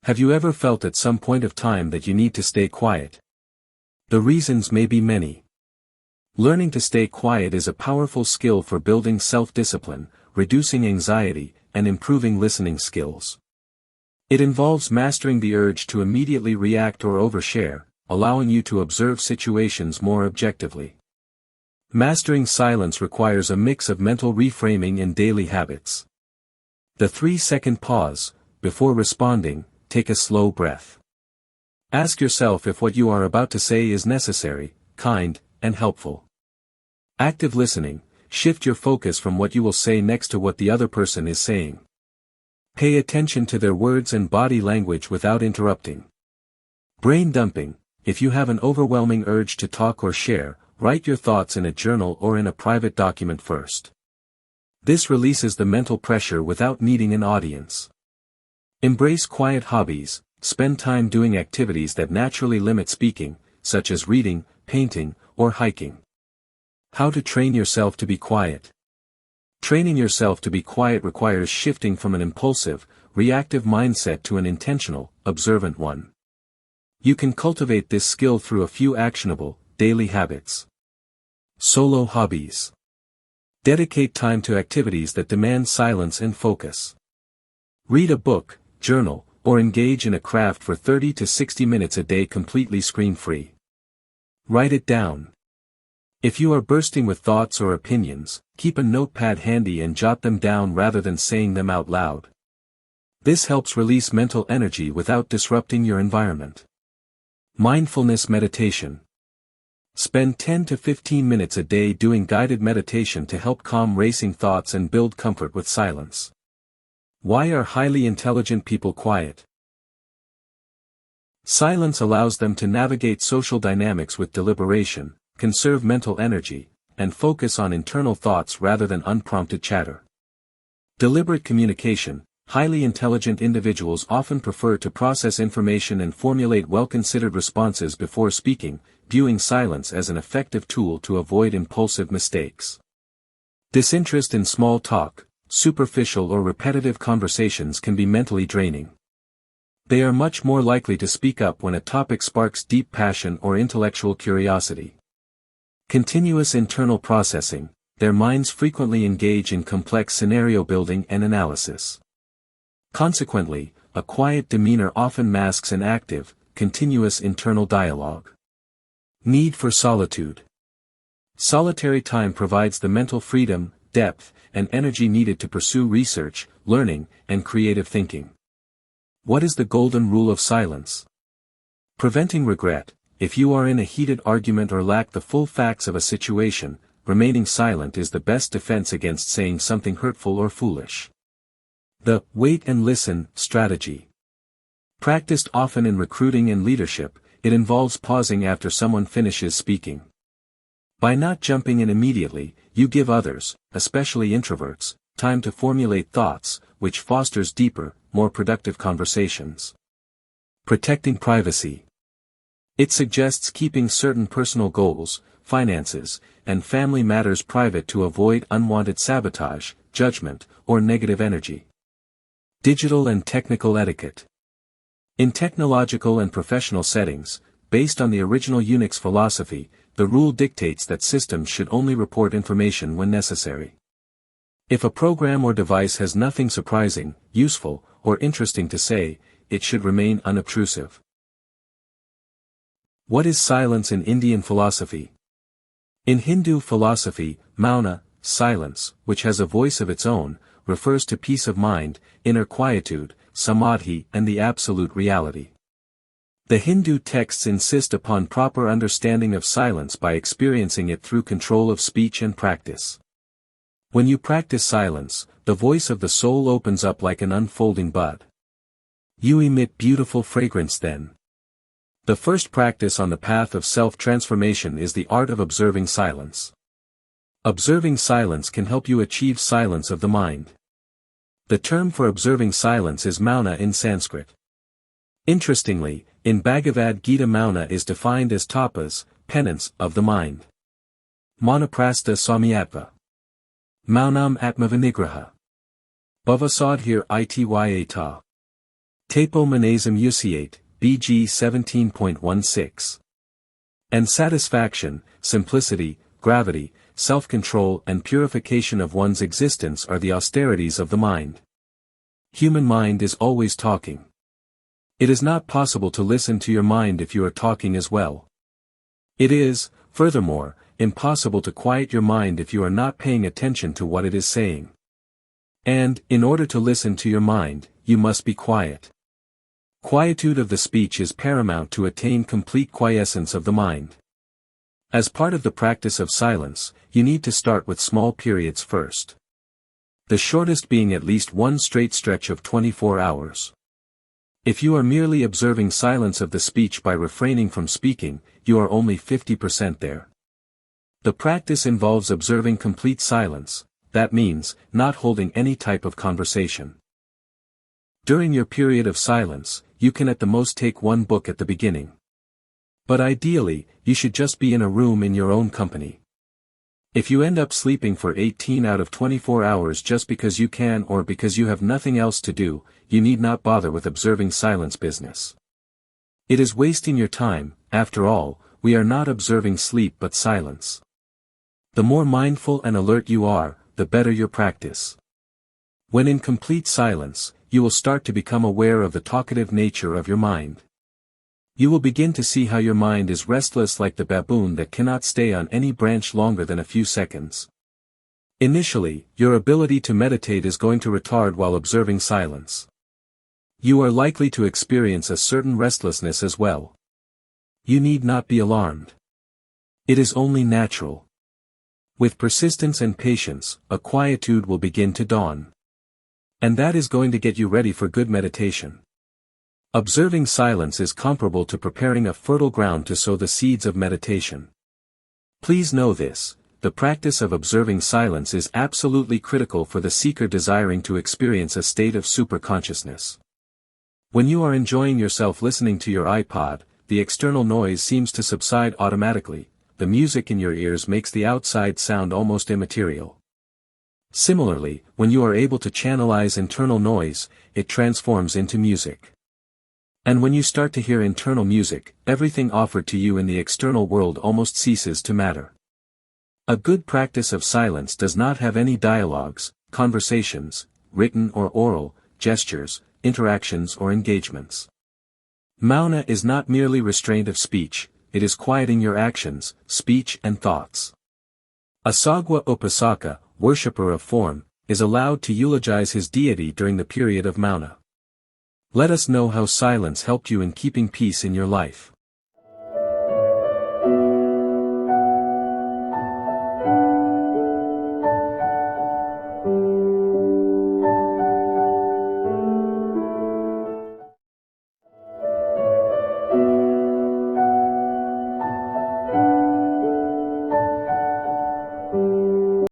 Have you ever felt at some point of time that you need to stay quiet? The reasons may be many. Learning to stay quiet is a powerful skill for building self-discipline, reducing anxiety, and improving listening skills. It involves mastering the urge to immediately react or overshare, allowing you to observe situations more objectively. Mastering silence requires a mix of mental reframing and daily habits. The 3-second pause, before responding, take a slow breath. Ask yourself if what you are about to say is necessary, kind, and helpful. Active listening, shift your focus from what you will say next to what the other person is saying. Pay attention to their words and body language without interrupting. Brain dumping, if you have an overwhelming urge to talk or share, write your thoughts in a journal or in a private document first. This releases the mental pressure without needing an audience. Embrace quiet hobbies, spend time doing activities that naturally limit speaking, such as reading, painting, or hiking. How to train yourself to be quiet. Training yourself to be quiet requires shifting from an impulsive, reactive mindset to an intentional, observant one. You can cultivate this skill through a few actionable, daily habits. Solo hobbies. Dedicate time to activities that demand silence and focus. Read a book, journal, or engage in a craft for 30 to 60 minutes a day completely screen-free. Write it down. If you are bursting with thoughts or opinions, keep a notepad handy and jot them down rather than saying them out loud. This helps release mental energy without disrupting your environment. Mindfulness meditation. Spend 10 to 15 minutes a day doing guided meditation to help calm racing thoughts and build comfort with silence. Why are highly intelligent people quiet? Silence allows them to navigate social dynamics with deliberation, conserve mental energy, and focus on internal thoughts rather than unprompted chatter. Deliberate communication. Highly intelligent individuals often prefer to process information and formulate well-considered responses before speaking, viewing silence as an effective tool to avoid impulsive mistakes. Disinterest in small talk, superficial or repetitive conversations can be mentally draining. They are much more likely to speak up when a topic sparks deep passion or intellectual curiosity. Continuous internal processing. Their minds frequently engage in complex scenario building and analysis. Consequently, a quiet demeanor often masks an active, continuous internal dialogue. Need for solitude. Solitary time provides the mental freedom, depth, and energy needed to pursue research, learning, and creative thinking. What is the golden rule of silence? Preventing regret. If you are in a heated argument or lack the full facts of a situation, remaining silent is the best defense against saying something hurtful or foolish. The wait and listen strategy. Practiced often in recruiting and leadership, it involves pausing after someone finishes speaking. By not jumping in immediately, you give others, especially introverts, time to formulate thoughts, which fosters deeper, more productive conversations. Protecting privacy. It suggests keeping certain personal goals, finances, and family matters private to avoid unwanted sabotage, judgment, or negative energy. Digital and technical etiquette. In technological and professional settings, based on the original Unix philosophy, the rule dictates that systems should only report information when necessary. If a program or device has nothing surprising, useful, or interesting to say, it should remain unobtrusive. What is silence in Indian philosophy? In Hindu philosophy, Mauna, silence, which has a voice of its own, refers to peace of mind, inner quietude, samadhi, and the absolute reality. The Hindu texts insist upon proper understanding of silence by experiencing it through control of speech and practice. When you practice silence, the voice of the soul opens up like an unfolding bud. You emit beautiful fragrance then. The first practice on the path of self-transformation is the art of observing silence. Observing silence can help you achieve silence of the mind. The term for observing silence is mauna in Sanskrit. Interestingly, in Bhagavad Gita mauna is defined as tapas, penance, of the mind. Maunaprastha samyatva. Maunam atmavinigraha. Bhavasadhir ityata. Tapo Manasum Usiate, BG 17.16. And satisfaction, simplicity, gravity, self-control and purification of one's existence are the austerities of the mind. Human mind is always talking. It is not possible to listen to your mind if you are talking as well. It is, furthermore, impossible to quiet your mind if you are not paying attention to what it is saying. And, in order to listen to your mind, you must be quiet. Quietude of the speech is paramount to attain complete quiescence of the mind. As part of the practice of silence, you need to start with small periods first. The shortest being at least one straight stretch of 24 hours. If you are merely observing silence of the speech by refraining from speaking, you are only 50% there. The practice involves observing complete silence, that means, not holding any type of conversation. During your period of silence, you can at the most take one book at the beginning. But ideally, you should just be in a room in your own company. If you end up sleeping for 18 out of 24 hours just because you can or because you have nothing else to do, you need not bother with observing silence business. It is wasting your time. After all, we are not observing sleep but silence. The more mindful and alert you are, the better your practice. When in complete silence, you will start to become aware of the talkative nature of your mind. You will begin to see how your mind is restless like the baboon that cannot stay on any branch longer than a few seconds. Initially, your ability to meditate is going to retard while observing silence. You are likely to experience a certain restlessness as well. You need not be alarmed. It is only natural. With persistence and patience, a quietude will begin to dawn. And that is going to get you ready for good meditation. Observing silence is comparable to preparing a fertile ground to sow the seeds of meditation. Please know this, the practice of observing silence is absolutely critical for the seeker desiring to experience a state of superconsciousness. When you are enjoying yourself listening to your iPod, the external noise seems to subside automatically, the music in your ears makes the outside sound almost immaterial. Similarly, when you are able to channelize internal noise, it transforms into music. And when you start to hear internal music, everything offered to you in the external world almost ceases to matter. A good practice of silence does not have any dialogues, conversations, written or oral, gestures, interactions or engagements. Mauna is not merely restraint of speech, it is quieting your actions, speech and thoughts. Asagwa Upasaka, worshipper of form, is allowed to eulogize his deity during the period of Mauna. Let us know how silence helped you in keeping peace in your life.